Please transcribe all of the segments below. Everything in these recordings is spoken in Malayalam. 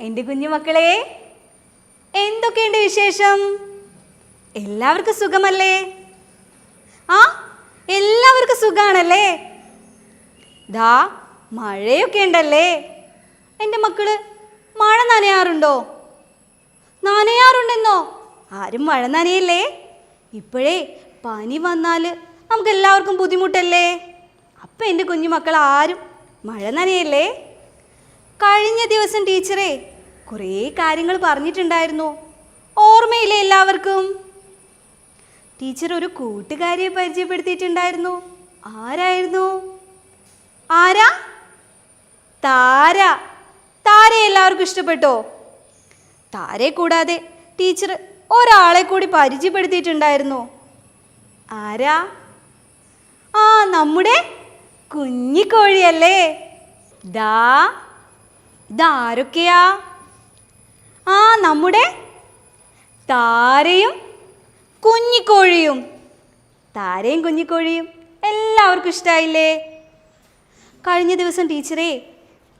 എൻ്റെ കുഞ്ഞു മക്കളെ, എന്തൊക്കെയുണ്ട് വിശേഷം? എല്ലാവർക്കും സുഖമല്ലേ? ആ, എല്ലാവർക്കും സുഖാണല്ലേ? ദാ മഴയൊക്കെ ഉണ്ടല്ലേ? എൻ്റെ മക്കള് മഴ നനയാറുണ്ടോ? നനയാറുണ്ടെന്നോ? ആരും മഴ നനയല്ലേ? ഇപ്പോഴേ പനി വന്നാൽ നമുക്ക് എല്ലാവർക്കും ബുദ്ധിമുട്ടല്ലേ? അപ്പം എൻ്റെ കുഞ്ഞു മക്കൾ ആരും മഴ നനയല്ലേ? കഴിഞ്ഞ ദിവസം ടീച്ചറെ കുറേ കാര്യങ്ങൾ പറഞ്ഞിട്ടുണ്ടായിരുന്നു. ഓർമ്മയില്ലേ എല്ലാവർക്കും? ടീച്ചർ ഒരു കൂട്ടുകാരിയെ പരിചയപ്പെടുത്തിയിട്ടുണ്ടായിരുന്നു. ആരായിരുന്നു? ആരാ? താര. താരയെ എല്ലാവർക്കും ഇഷ്ടപ്പെട്ടോ? താരയെ കൂടാതെ ടീച്ചർ ഒരാളെ കൂടി പരിചയപ്പെടുത്തിയിട്ടുണ്ടായിരുന്നു. ആരാ? ആ, നമ്മുടെ കുഞ്ഞിക്കോഴിയല്ലേ? ഇതാരൊക്കെയാ? ആ, നമ്മുടെ താരയും കുഞ്ഞിക്കോഴിയും. താരയും കുഞ്ഞിക്കോഴിയും എല്ലാവർക്കും ഇഷ്ടമായില്ലേ? കഴിഞ്ഞ ദിവസം ടീച്ചറെ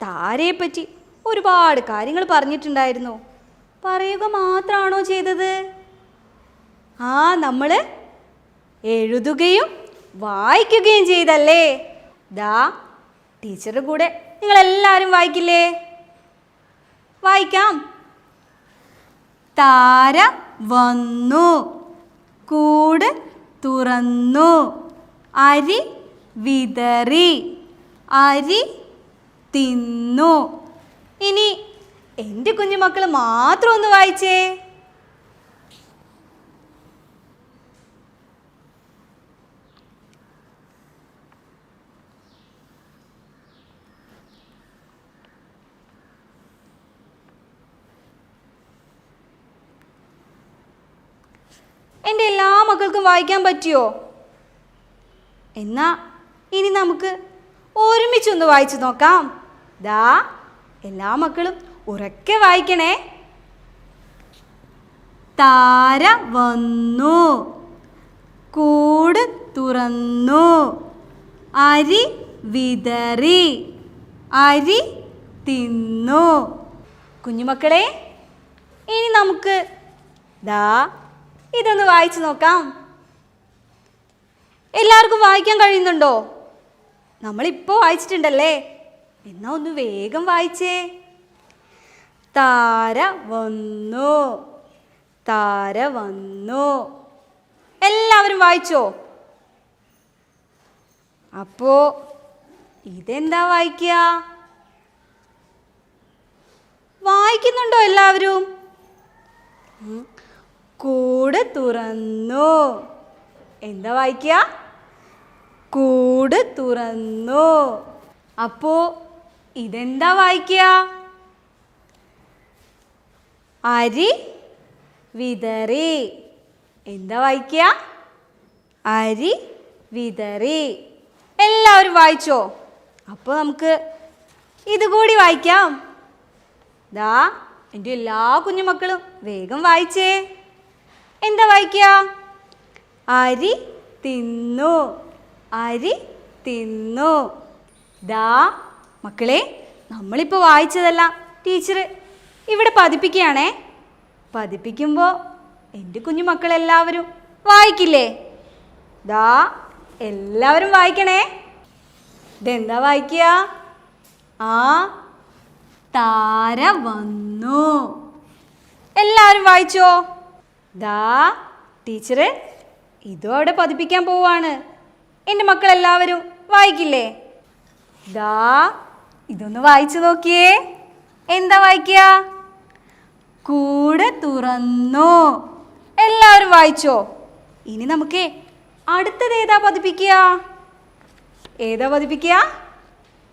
താരയെപ്പറ്റി ഒരുപാട് കാര്യങ്ങൾ പറഞ്ഞിട്ടുണ്ടായിരുന്നു. പറയുക മാത്രമാണോ ചെയ്തത്? ആ, നമ്മൾ എഴുതുകയും വായിക്കുകയും ചെയ്തല്ലേ? ടീച്ചറുടെ കൂടെ നിങ്ങളെല്ലാവരും വായിക്കില്ലേ? വായിക്കാം. താര വന്നു, കൂട് തുറന്നു, അരി വിതറി, അരി തിന്നു. ഇനി എൻ്റെ കുഞ്ഞുമക്കൾ മാത്രം ഒന്ന് വായിച്ചേ. എൻ്റെ എല്ലാ മക്കൾക്കും വായിക്കാൻ പറ്റിയോ? എന്നാ ഇനി നമുക്ക് ഒരുമിച്ചൊന്ന് വായിച്ചു നോക്കാം. എല്ലാ മക്കളും ഉറക്കെ വായിക്കണേ. താര വന്നു, കൂട് തുറന്നു, അരി വിതറി, അരി തിന്നു. കുഞ്ഞുമക്കളെ, ഇനി നമുക്ക് ഇതൊന്ന് വായിച്ചു നോക്കാം. എല്ലാവർക്കും വായിക്കാൻ കഴിയുന്നുണ്ടോ? നമ്മളിപ്പോൾ വായിച്ചിട്ടുണ്ടല്ലേ? എന്നാ ഒന്ന് വേഗം വായിച്ചേ. താര വന്നു, താര വന്നു. എല്ലാവരും വായിച്ചോ? അപ്പോ ഇതെന്താ വായിക്കുക? വായിക്കുന്നുണ്ടോ എല്ലാവരും? കൂട് തുറന്നു. എന്താ വായിക്കുക? കൂട് തുറന്നു. അപ്പോ ഇതെന്താ വായിക്കുക? അരി വിതറി. എന്താ വായിക്കുക? അരി വിതറി. എല്ലാവരും വായിച്ചോ? അപ്പോൾ നമുക്ക് ഇതുകൂടി വായിക്കാം. എൻ്റെ എല്ലാ കുഞ്ഞുമക്കളും വേഗം വായിച്ചേ. എന്താ വായിക്കുക? അരി തിന്നു, അരി തിന്നു. മക്കളെ, നമ്മളിപ്പോൾ വായിച്ചതെല്ലാം ടീച്ചർ ഇവിടെ പതിപ്പിക്കുകയാണേ. പതിപ്പിക്കുമ്പോൾ എൻ്റെ കുഞ്ഞുമക്കളെല്ലാവരും വായിക്കില്ലേ? എല്ലാവരും വായിക്കണേ. ഇതെന്താ വായിക്കുക? താര വന്നു. എല്ലാവരും വായിച്ചോ? ടീച്ചർ ഇതും അവിടെ പതിപ്പിക്കാൻ പോവാണ്. എൻ്റെ മക്കളെല്ലാവരും വായിക്കില്ലേ? ദാ ഇതൊന്ന് വായിച്ചു നോക്കിയേ. എന്താ വായിക്കുക? കൂട് തുറന്നു. എല്ലാവരും വായിച്ചോ? ഇനി നമുക്ക് അടുത്തത് ഏതാ പതിപ്പിക്കുക? ഏതാ പതിപ്പിക്കുക?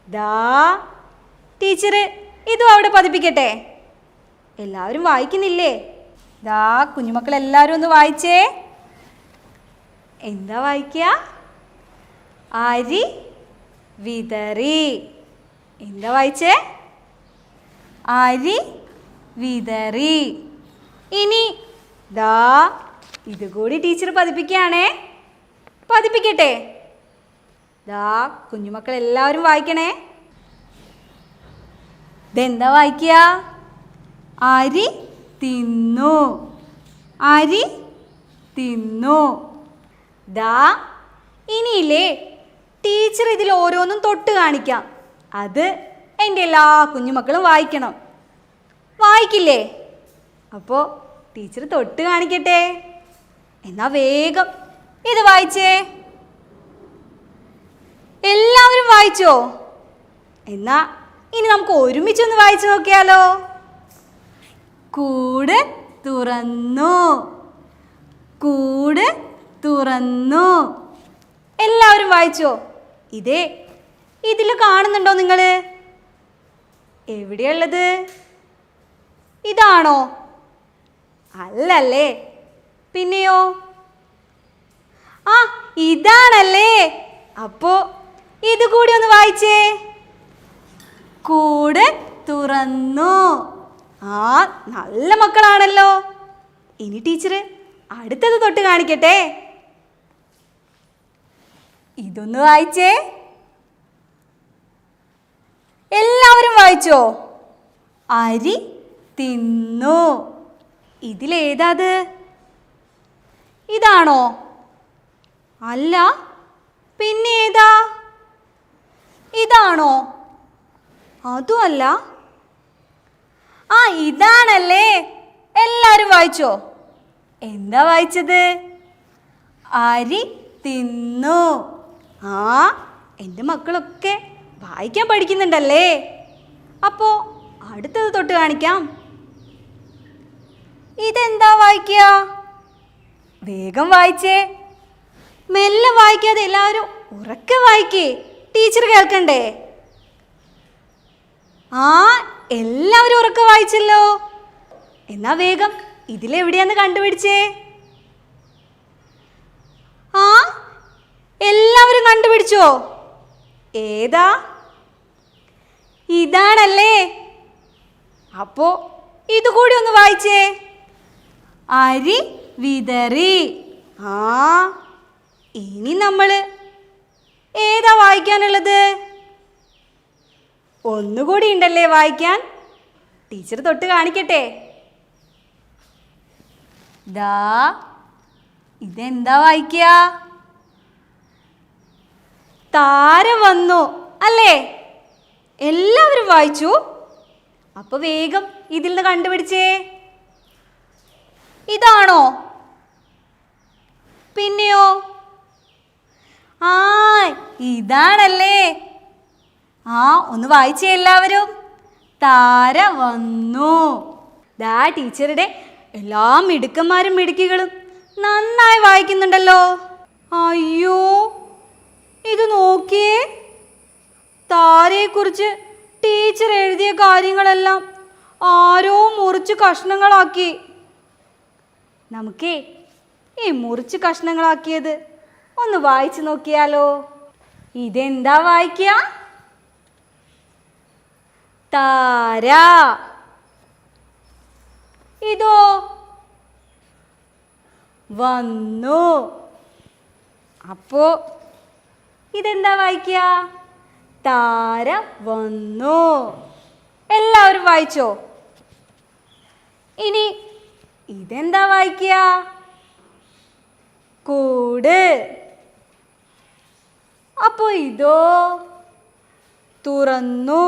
ദാ ടീച്ചർ ഇതും അവിടെ പതിപ്പിക്കട്ടെ. എല്ലാവരും വായിക്കുന്നില്ലേ? ദാ കുഞ്ഞുമക്കളെല്ലാവരും ഒന്ന് വായിച്ചേ. എന്താ വായിക്കുക? അരി വിതറി. എന്താ വായിച്ചേ? അരി വിതറി. ഇനി ദാ ഇതുകൂടി ടീച്ചർ പതിപ്പിക്കുകയാണേ. പതിപ്പിക്കട്ടെ? ദാ കുഞ്ഞുമക്കൾ എല്ലാവരും വായിക്കണേ. ഇതെന്താ വായിക്കുക? അരി തിന്നു. അരി തിന്നു. ദാ ഇനിയില്ലേ ടീച്ചർ ഇതിൽ ഓരോന്നും തൊട്ട് കാണിക്കാം. അത് എൻ്റെ എല്ലാ കുഞ്ഞുമക്കളും വായിക്കണം. വായിക്കില്ലേ? അപ്പോൾ ടീച്ചർ തൊട്ട് കാണിക്കട്ടെ. എന്നാ വേഗം ഇത് വായിച്ചേ. എല്ലാവരും വായിച്ചോ? എന്നാ ഇനി നമുക്ക് ഒരുമിച്ചൊന്ന് വായിച്ചു നോക്കിയാലോ? കൂട് തുറന്നു. കൂട് തുറന്നു. എല്ലാവരും വായിച്ചോ? ഇതിൽ കാണുന്നുണ്ടോ നിങ്ങൾ? എവിടെയുള്ളത്? ഇതാണോ? അല്ലല്ലേ, പിന്നെയോ? ആ, ഇതാണല്ലേ. അപ്പോ ഇത് കൂടി ഒന്ന് വായിച്ചേ. കൂട് തുറന്നു. ആ, നല്ല മക്കളാണല്ലോ. ഇനി ടീച്ചർ അടുത്തത് തൊട്ട് കാണിക്കട്ടെ. ഇതൊന്ന് വായിച്ചേ. എല്ലാവരും വായിച്ചോ? അരി തിന്നു. ഇതിലേതാത്? ഇതാണോ? അല്ല, പിന്നെ ഏതാ? ഇതാണോ? അതുമല്ല. ആ, ഇതാണല്ലേ. എല്ലാവരും വായിച്ചോ? എന്താ വായിച്ചത്? അരി തിന്നു. ആ, എൻ്റെ മക്കളൊക്കെ വായിക്കാൻ പഠിക്കുന്നുണ്ടല്ലേ. അപ്പോൾ അടുത്തത് തൊട്ട് കാണിക്കാം. ഇതെന്താ വായിക്കുക? വേഗം വായിച്ചേ. മെല്ലെ വായിക്കാതെ എല്ലാവരും ഉറക്കെ വായിക്കേ. ടീച്ചർ കേൾക്കണ്ടേ? ആ, എല്ലാവരും ഉറക്കെ വായിച്ചല്ലോ. എന്നാ വേഗം ഇതിലെവിടെയാന്ന് കണ്ടുപിടിച്ചേ. ആ, എല്ലാവരും കണ്ടുപിടിച്ചോ? ഏതാ? ഇതാണല്ലേ. അപ്പോ ഇതുകൂടി ഒന്ന് വായിച്ചേ. അരി വിതറി. ആ, ഇനി നമ്മൾ ഏതാ വായിക്കാനുള്ളത്? ഒന്നുകൂടി ഉണ്ടല്ലേ വായിക്കാൻ. ടീച്ചർ തൊട്ട് കാണിക്കട്ടെ. ദാ ഇതെന്താ വായിക്കുക? താരം വന്നു അല്ലേ? എല്ലാവരും വായിച്ചു. അപ്പൊ വേഗം ഇതിൽ നിന്ന് കണ്ടുപിടിച്ചേ. ഇതാണോ? പിന്നെയോ? ആ, ഇതാണല്ലേ. ആ, ഒന്ന് വായിച്ചേ എല്ലാവരും. താര വന്നു. ദാ ടീച്ചറുടെ എല്ലാ മിടുക്കന്മാരും മിടുക്കികളും നന്നായി വായിക്കുന്നുണ്ടല്ലോ. അയ്യോ, ഇത് നോക്കിയേ. താരയെക്കുറിച്ച് ടീച്ചർ എഴുതിയ കാര്യങ്ങളെല്ലാം ആരോ മുറിച്ച് കഷ്ണങ്ങളാക്കി. നമുക്കേ ഈ മുറിച്ച് കഷ്ണങ്ങളാക്കിയത് ഒന്ന് വായിച്ചു നോക്കിയാലോ? ഇതെന്താ വായിക്കുക? താര. ഇതോ? വന്നു. അപ്പോ ഇതെന്താ വായിക്കുക? താര വന്നു. എല്ലാവരും വായിച്ചോ? ഇനി ഇതെന്താ വായിക്കുക? കൂട്. അപ്പോ ഇതോ? തുറന്നു.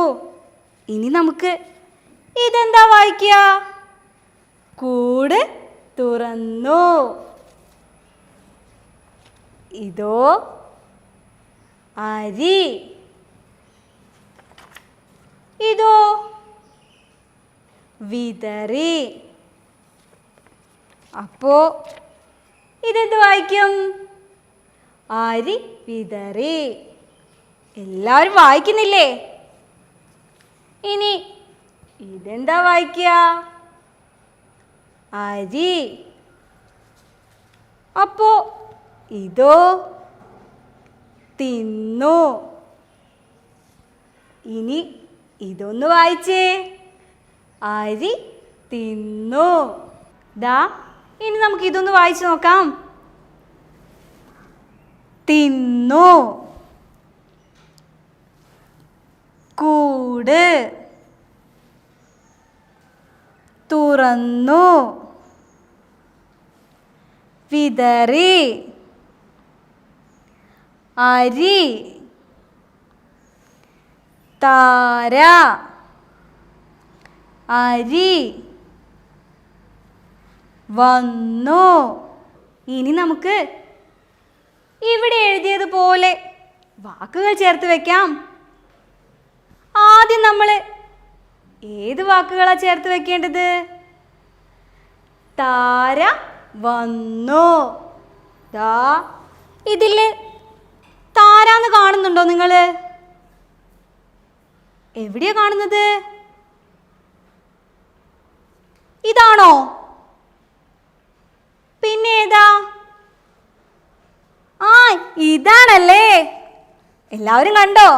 ഇനി നമുക്ക് ഇതെന്താ വായിക്കുക? കൂട് തുറന്നു. ഇതോ അരി. ഇതോ വിതറി. അപ്പോ ഇതെന്ത് വായിക്കും? അരി വിതറി. എല്ലാവരും വായിക്കുന്നില്ലേ? ഇനി ഇതെന്താ വായിക്കുക? അരി. അപ്പോ ഇതോ തിന്നു. ഇനി ഇതൊന്ന് വായിച്ചേ. അരി തിന്നു. ദാ ഇനി നമുക്ക് ഇതൊന്ന് വായിച്ചു നോക്കാം. തിന്നു. കൂട്. തുറന്നു. വിതറി. അരി. താര. അരി. വന്നു. ഇനി നമുക്ക് ഇവിടെ എഴുതിയതുപോലെ വാക്കുകൾ ചേർത്ത് വെക്കാം. ആദ്യം നമ്മൾ ഏത് വാക്കുകളാണ് ചേർത്ത് വെക്കേണ്ടത്? താര വന്നു. ദാ ഇതിൽ താരാന്ന് കാണുന്നുണ്ടോ നിങ്ങൾ? എവിടെയാ കാണുന്നത്? ഇതാണോ? പിന്നെ ഏതാ? ആ, ഇതാണല്ലേ. എല്ലാവരും കണ്ടോ?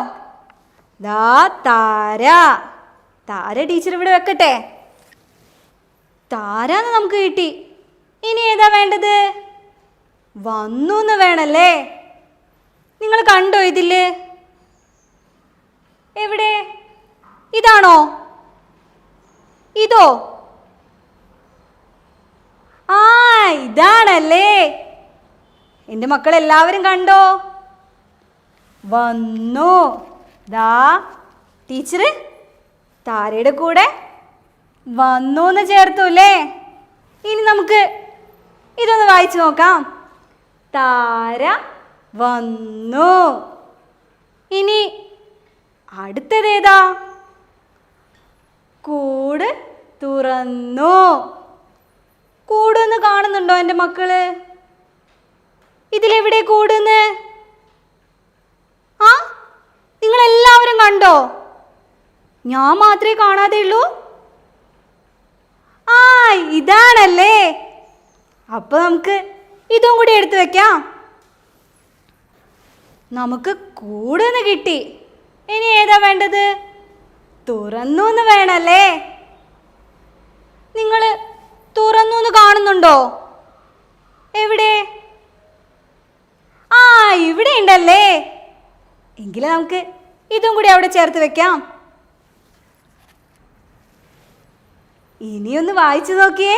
ദാ താര. താര ടീച്ചർ ഇവിടെ വെക്കട്ടെ. താരാന്ന് നമുക്ക് കിട്ടി. ഇനി ഏതാ വേണ്ടത്? വന്നു എന്ന് വേണല്ലേ. നിങ്ങൾ കണ്ടോ ഇതില്? എവിടെ? ഇതാണോ? ഇതോ? ആ, ഇതാണല്ലേ. എൻ്റെ മക്കളെല്ലാവരും കണ്ടോ? വന്നു. ദാ ടീച്ചർ താരയുടെ കൂടെ വന്നു എന്ന് ചേർത്തു അല്ലേ. ഇനി നമുക്ക് ഇതൊന്ന് വായിച്ചു നോക്കാം. താര വന്നു. ഇനി അടുത്തതേതാ? കൂട് തുറന്നു. കൂടെന്ന് കാണുന്നുണ്ടോ എൻ്റെ മക്കള്? ഇതിലെവിടെ കൂടുന്ന്? ആ, നിങ്ങളെല്ലാവരും കണ്ടോ? ഞാൻ മാത്രമേ കാണാതെ ഉള്ളൂ. ആ, ഇതാണല്ലേ. അപ്പൊ നമുക്ക് ഇതും കൂടി എടുത്തു വെക്കാം. നമുക്ക് കൂടെന്ന് കിട്ടി. ഇനി ഏതാ വേണ്ടത്? തുറന്നു എന്ന് വേണല്ലേ. നിങ്ങൾ തുറന്നു എന്ന് കാണുന്നുണ്ടോ? എവിടെ? ആ, ഇവിടെ ഉണ്ടല്ലേ. എങ്കിലും നമുക്ക് ഇതും കൂടി അവിടെ ചേർത്ത് വെക്കാം. ഇനിയൊന്ന് വായിച്ചു നോക്കിയേ.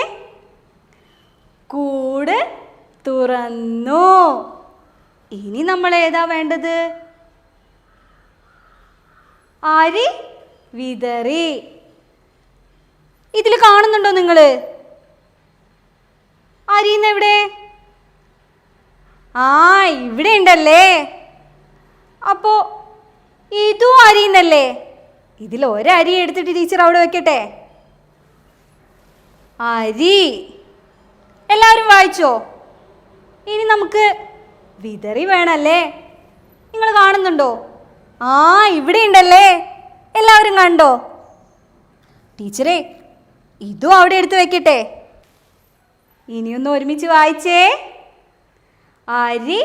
കൂട് തുറന്നു. ഇനി നമ്മൾ ഏതാ വേണ്ടത്? അരി വിതറി. ഇതിൽ കാണുന്നുണ്ടോ നിങ്ങൾ? അരിന്നെവിടെ? ആ, ഇവിടെ ഉണ്ടല്ലേ. അപ്പോ ഇതും അരിന്നല്ലേ. ഇതിൽ ഒരരി എടുത്തിട്ട് ടീച്ചർ അവിടെ വെക്കട്ടെ. അരി. എല്ലാവരും വായിച്ചോ? ഇനി നമുക്ക് വിതറി വേണല്ലേ. നിങ്ങൾ കാണുന്നുണ്ടോ? ആ, ഇവിടെ ഉണ്ടല്ലേ. എല്ലാവരും കണ്ടോ? ടീച്ചറേ ഇതും അവിടെ എടുത്ത് വെക്കട്ടെ. ഇനിയൊന്ന് ഒരുമിച്ച് വായിച്ചേ. അരി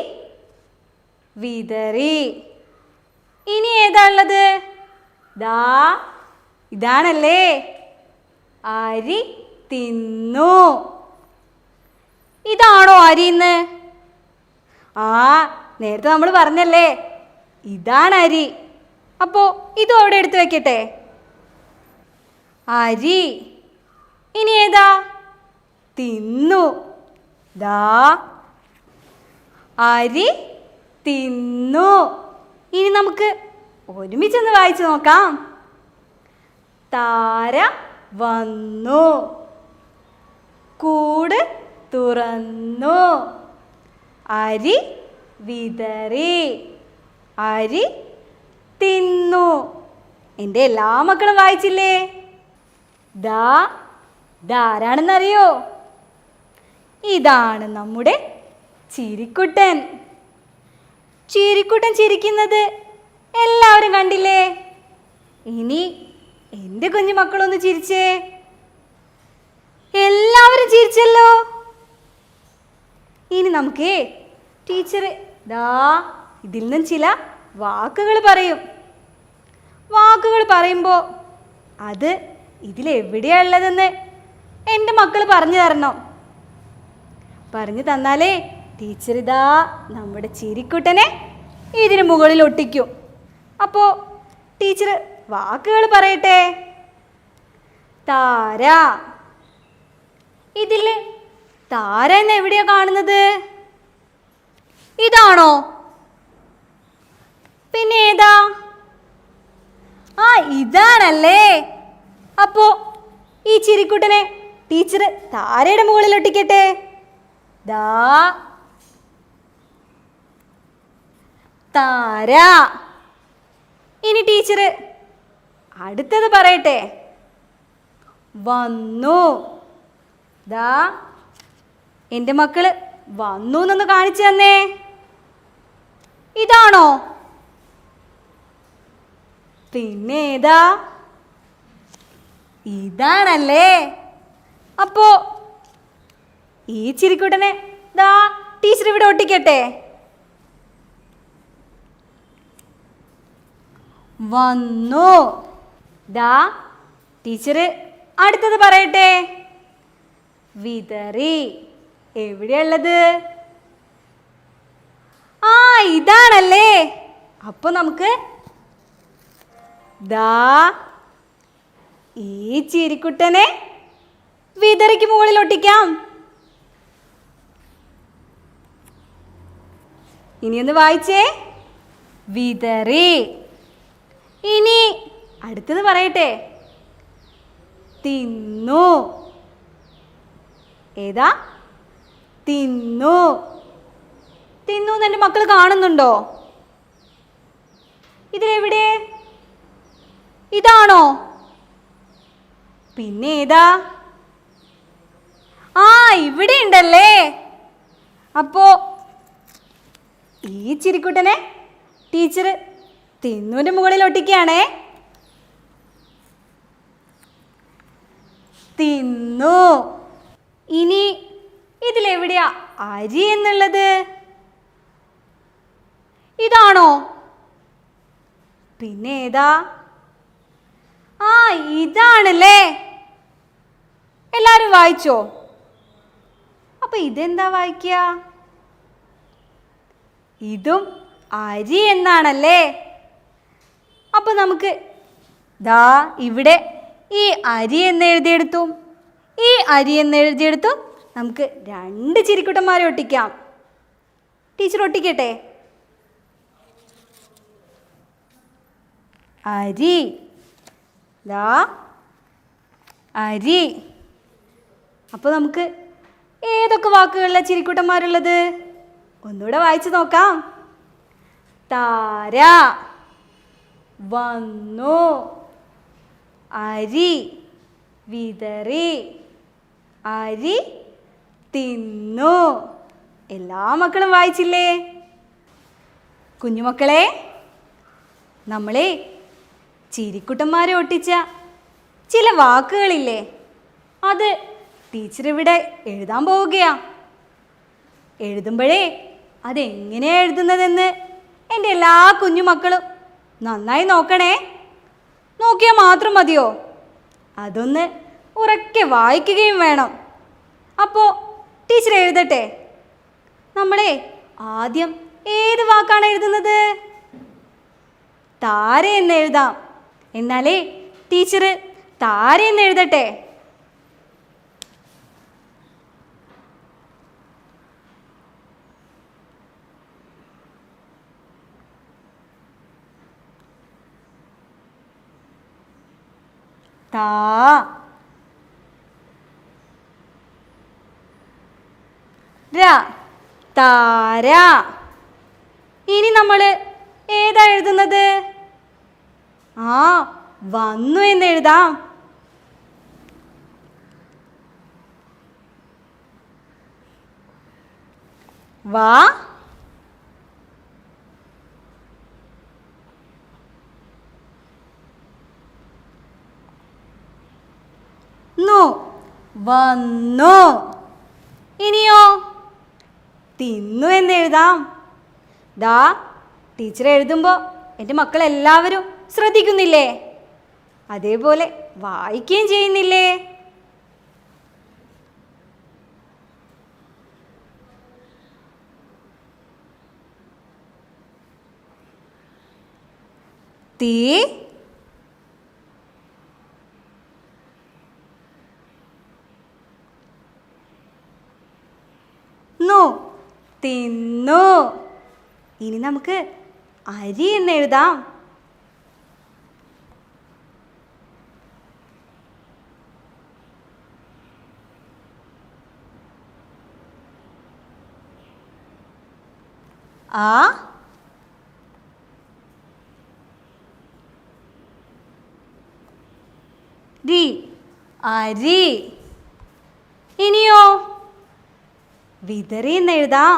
വിതറി. ഇനി ഏതാ ഉള്ളത്? ദാ ഇതാണല്ലേ. അരി തിന്നു. ഇതാണോ അരിന്ന്? ആ, നേരത്തെ നമ്മൾ പറഞ്ഞല്ലേ ഇതാണ് അരി. അപ്പോ ഇതും അവിടെ എടുത്ത് വെക്കട്ടെ. അരി. ഇനി ഏതാ? തിന്നു. ദാ അരി തിന്നു. ഇനി നമുക്ക് ഒരുമിച്ചൊന്ന് വായിച്ചു നോക്കാം. താര വന്നു. കൂട് തുറന്നു. അരി വിതറി. അരി തിന്നു. എൻ്റെ എല്ലാ മക്കളും വായിച്ചില്ലേ? ഇതാരാണെന്നറിയോ? ഇതാണ് നമ്മുടെ ചിരിക്കുട്ടൻ. ചിരിക്കുട്ടൻ ചിരിക്കുന്നത് എല്ലാവരും കണ്ടില്ലേ? ഇനി എൻ്റെ കുഞ്ഞു മക്കളൊന്ന് ചിരിച്ചേ. എല്ലാവരും ചിരിച്ചല്ലോ. ഇനി നമുക്ക് ടീച്ചർ ഇതിൽ നിന്നും ചില വാക്കുകൾ പറയും. വാക്കുകൾ പറയുമ്പോൾ അത് ഇതിലെവിടെയാ ഉള്ളതെന്ന് എൻ്റെ മക്കൾ പറഞ്ഞു തരണം. പറഞ്ഞു തന്നാലേ ടീച്ചർ നമ്മുടെ ചിരിക്കുട്ടനെ ഇതിന് മുകളിൽ ഒട്ടിക്കും. അപ്പോൾ ടീച്ചർ വാക്കുകൾ പറയട്ടെ. താര. ഇതിൽ താര എന്ന് എവിടെയാ കാണുന്നത്? ഇതാണോ? പിന്നെ ഏതാ? ഇതാണല്ലേ. അപ്പോ ഈ ചിരിക്കുട്ടനെ ടീച്ചർ താരയുടെ മുകളിൽ ഒട്ടിക്കട്ടെ. താര. ഇനി ടീച്ചർ അടുത്തത് പറയട്ടെ. വന്നു. എൻ്റെ മക്കള് വന്നു എന്നൊന്ന് കാണിച്ചു തന്നേ. ഇതാണോ? പിന്നെ ഏതാ? ഇതാണല്ലേ. അപ്പോ ഈ ചിരിക്കുട്ടനെ ടീച്ചർ ഇവിടെ ഒട്ടിക്കട്ടെ. വന്നു. ടീച്ചർ അടുത്തത് പറയട്ടെ. വിതറി. എവിടെയുള്ളത്? ഇതാണല്ലേ. അപ്പൊ നമുക്ക് ഈ ചിരിക്കുട്ടനെ വിതറിക്ക് മുകളിൽ ഒട്ടിക്കാം. ഇനിയൊന്ന് വായിച്ചേ. വിതറി. ഇനി അടുത്തത് പറയട്ടെ. തിന്നു. ഏതാ? തിന്നു. തിന്നു എന്ന് എൻ്റെ മക്കൾ കാണുന്നുണ്ടോ? ഇതിലെവിടെ? ഇതാണോ? പിന്നെ ഏതാ? ഇവിടെ ഉണ്ടല്ലേ. അപ്പോ ഈ ചിരിക്കുട്ടനെ ടീച്ചർ തിന്നുവിൻ്റെ മുകളിൽ ഒട്ടിക്കുകയാണേ. തിന്നു. ഇനി ഇതിലെവിടെയാ അരി എന്നുള്ളത്? ഇതാണോ? പിന്നെ ഏതാ? ഇതാണല്ലേ. എല്ലാരും വായിച്ചോ? അപ്പൊ ഇതെന്താ വായിക്കുക? ഇതും അരി എന്നാണല്ലേ. അപ്പൊ നമുക്ക് ഇവിടെ ഈ അരി എന്ന് എഴുതിയെടുത്തും ഈ അരി എന്ന് എഴുതിയെടുത്തും നമുക്ക് രണ്ട് ചിരിക്കുട്ടന്മാരെ ഒട്ടിക്കാം. ടീച്ചർ ഒട്ടിക്കട്ടെ. അരി. അരി. അപ്പോൾ നമുക്ക് ഏതൊക്കെ വാക്കുകളിലാണ് ചിരിക്കുട്ടന്മാരുള്ളത്? ഒന്നുകൂടെ വായിച്ചു നോക്കാം. താര. വന്നു. അരി. വിതറി. അരി തിന്നു. എല്ലാ മക്കളും വായിച്ചില്ലേ? കുഞ്ഞുമക്കളെ, നമ്മളെ ചിരിക്കുട്ടന്മാരെ ഒട്ടിച്ച ചില വാക്കുകളില്ലേ, അത് ടീച്ചർ ഇവിടെ എഴുതാൻ പോവുകയാ. എഴുതുമ്പോഴേ അതെങ്ങനെയാണ് എഴുതുന്നതെന്ന് എൻ്റെ എല്ലാ കുഞ്ഞുമക്കളും നന്നായി നോക്കണേ. നോക്കിയാൽ മാത്രം മതിയോ? അതൊന്ന് ഉറക്കെ വായിക്കുകയും വേണം. അപ്പോൾ ടീച്ചർ എഴുതട്ടെ. നമ്മളെ ആദ്യം ഏത് വാക്കാണ് എഴുതുന്നത്? താര എന്ന് എഴുതാം. എന്നാലേ ടീച്ചർ താര എന്ന് എഴുതട്ടെ. താ. ര. താര. ഇനി നമ്മൾ ഏതാ എഴുതുന്നത്? ആ, വന്നു എന്ന് എഴുതാം. വാ നു, വന്നു. ഇനിയോ തിന്നു എന്ന് എഴുതാം. ദാ ടീച്ചർ എഴുതുമ്പോൾ എൻ്റെ മക്കളെല്ലാവരും ശ്രദ്ധിക്കുന്നില്ലേ? അതേപോലെ വായിക്കുകയും ചെയ്യുന്നില്ലേ? തീ, നു, തിന്നു. ഇനി നമുക്ക് അരി എന്ന് എഴുതാം. ആ, രി, അരി. ഇനിയോ വിതറി എന്ന് എഴുതാം.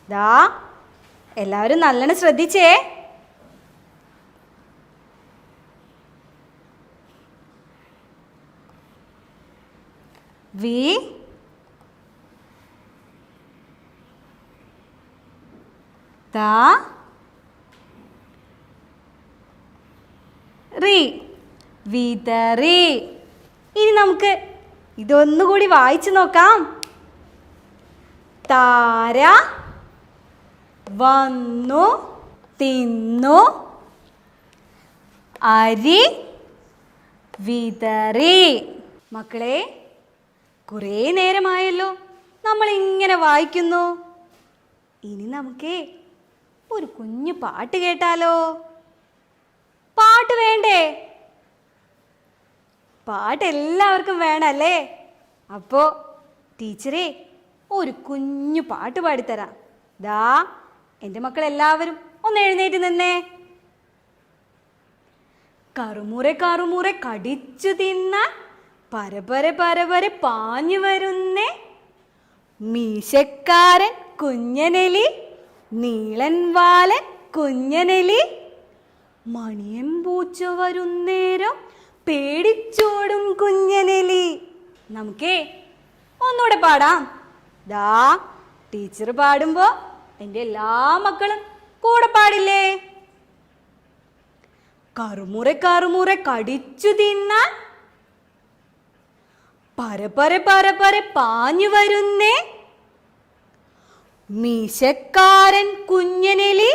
ദാ എല്ലാവരും നല്ലോണം ശ്രദ്ധിച്ചേ. വി, ത, റി, വിതറി. ഇനി നമുക്ക് ഇതൊന്നുകൂടി വായിച്ചു നോക്കാം. താര വന്നു തിന്നു അരി വിതറി. മക്കളെ, കുറേ നേരമായല്ലോ നമ്മൾ ഇങ്ങനെ വായിക്കുന്നു. ഇനി നമുക്ക് ഒരു കുഞ്ഞു പാട്ട് കേട്ടാലോ? പാട്ട് വേണ്ടേ? പാട്ട് എല്ലാവർക്കും വേണമല്ലേ? അപ്പോൾ ടീച്ചറെ ഒരു കുഞ്ഞു പാട്ട് പാടിത്തരാം. ദാ എൻ്റെ മക്കളെല്ലാവരും ഒന്ന് എഴുന്നേറ്റ് നിന്നേ. കറുമുറെ കറുമുറെ കടിച്ചു തിന്നാൻ പരപര പരപര പാഞ്ഞു വരുന്നേ മീശക്കാരൻ കുഞ്ഞനെലി, നീളൻ വാലൻ കുഞ്ഞനെലി, മണിയൻ പൂച്ച വരുന്നേരം പേടിച്ചോടും കുഞ്ഞനെലി. നമുക്കേ ഒന്നുകൂടെ പാടാം. ദാ ടീച്ചർ പാടുമ്പോ എൻ്റെ എല്ലാ മക്കളും കൂടെ പാടില്ലേ? കറുമുറെ കറുമുറെ കടിച്ചു തിന്നാൻ പരപര പരപര പാഞ്ഞു വരുന്നേ മീശക്കാരൻ കുഞ്ഞനെലി,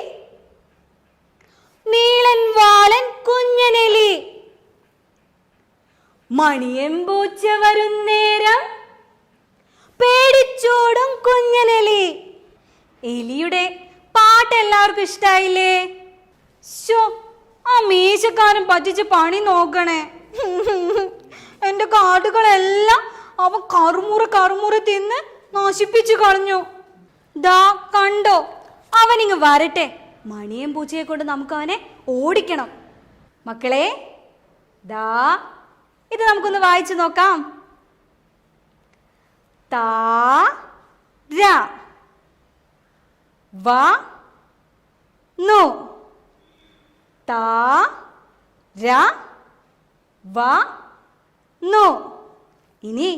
നീളൻ വാലൻ കുഞ്ഞനെലി, മണിയമ്പൂച്ച വരുന്നേരം പേടിച്ചോടും കുഞ്ഞനെലി. എലിയുടെ പാട്ട് എല്ലാവർക്കും ഇഷ്ടായില്ലേ? ശോ, ആ മീശക്കാരൻ പറ്റിച്ച് പണി നോക്കണേ. എൻ്റെ കാടുകളെല്ലാം അവൻ കറുമുറ കറുമുറ തിന്ന് നശിപ്പിച്ചു കളഞ്ഞു. ദാ കണ്ടോ, അവനിങ്ങ് വരട്ടെ. മണിയും പൂച്ചയെ കൊണ്ട് നമുക്ക് അവനെ ഓടിക്കണം. മക്കളെ, ദാ ഇത് നമുക്കൊന്ന് വായിച്ചു നോക്കാം. താര വന്നു, താര വന്നു. ഇനി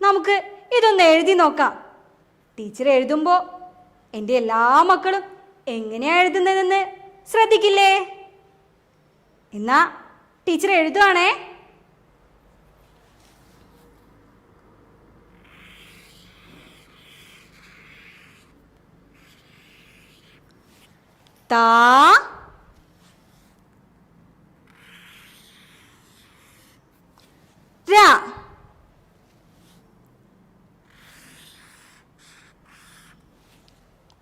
നമുക്ക് ഇതൊന്ന് എഴുതി നോക്കാം. ടീച്ചർ എഴുതുമ്പോൾ എൻ്റെ എല്ലാ മക്കളും എങ്ങനെയാ എഴുതുന്നതെന്ന് ശ്രദ്ധിക്കില്ലേ? എന്നാ ടീച്ചർ എഴുതുവാണേ. താ ര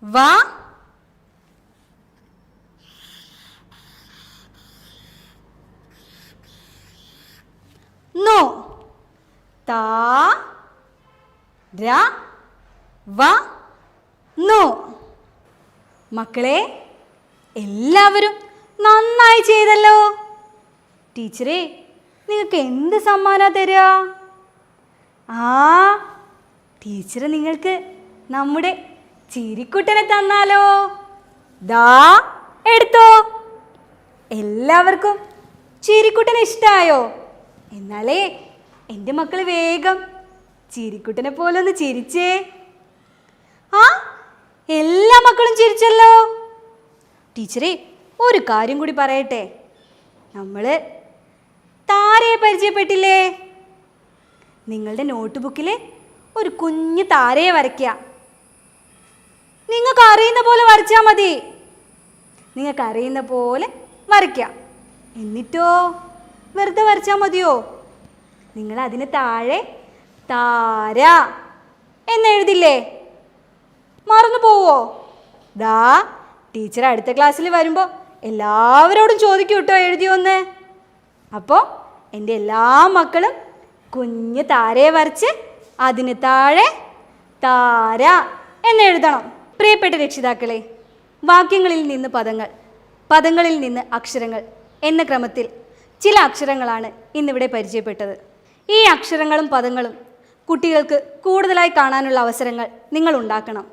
വ നോ. താ ര വ നോ. മക്കളെ, എല്ലാവരും നന്നായി ചെയ്തല്ലോ. ടീച്ചറേ, നിങ്ങൾക്ക് എന്ത് സമ്മാനം തരിക? ടീച്ചർ നിങ്ങൾക്ക് നമ്മുടെ ചിരിക്കുട്ടനെ തന്നാലോ? ദാ എടുത്തോ. എല്ലാവർക്കും ചിരിക്കുട്ടനെ ഇഷ്ടമായോ? എന്നാലേ എൻ്റെ മക്കൾ വേഗം ചിരിക്കുട്ടനെ പോലെ ഒന്ന് ചിരിച്ചേ. എല്ലാ മക്കളും ചിരിച്ചല്ലോ. ടീച്ചറേ, ഒരു കാര്യം കൂടി പറയട്ടെ. നമ്മൾ താരയെ പരിചയപ്പെട്ടില്ലേ? നിങ്ങളുടെ നോട്ട് ബുക്കിൽ ഒരു കുഞ്ഞു താരയെ വരയ്ക്കുക. നിങ്ങൾക്ക് അറിയുന്ന പോലെ വരച്ചാൽ മതി. നിങ്ങൾക്ക് അറിയുന്ന പോലെ വരയ്ക്കുക. എന്നിട്ടോ വെറുതെ വരച്ചാൽ മതിയോ? നിങ്ങൾ അതിന് താഴെ താര എന്നെഴുതില്ലേ? മറന്നു പോവോ? ദാ ടീച്ചർ അടുത്ത ക്ലാസ്സിൽ വരുമ്പോൾ എല്ലാവരോടും ചോദിക്കും കേട്ടോ എഴുതിയോന്ന്. അപ്പോൾ എൻ്റെ എല്ലാ മക്കളും കുഞ്ഞ് താരയെ വരച്ച് അതിന് താഴെ താര എന്നെഴുതണം. പ്രിയപ്പെട്ട രക്ഷിതാക്കളെ, വാക്യങ്ങളിൽ നിന്ന് പദങ്ങൾ, പദങ്ങളിൽ നിന്ന് അക്ഷരങ്ങൾ എന്ന ക്രമത്തിൽ ചില അക്ഷരങ്ങളാണ് ഇന്നിവിടെ പരിചയപ്പെട്ടത്. ഈ അക്ഷരങ്ങളും പദങ്ങളും കുട്ടികൾക്ക് കൂടുതലായി കാണാനുള്ള അവസരങ്ങൾ നിങ്ങൾ ഉണ്ടാക്കണം.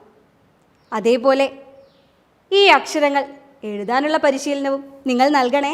അതേപോലെ ഈ അക്ഷരങ്ങൾ എഴുതാനുള്ള പരിശീലനവും നിങ്ങൾ നൽകണേ.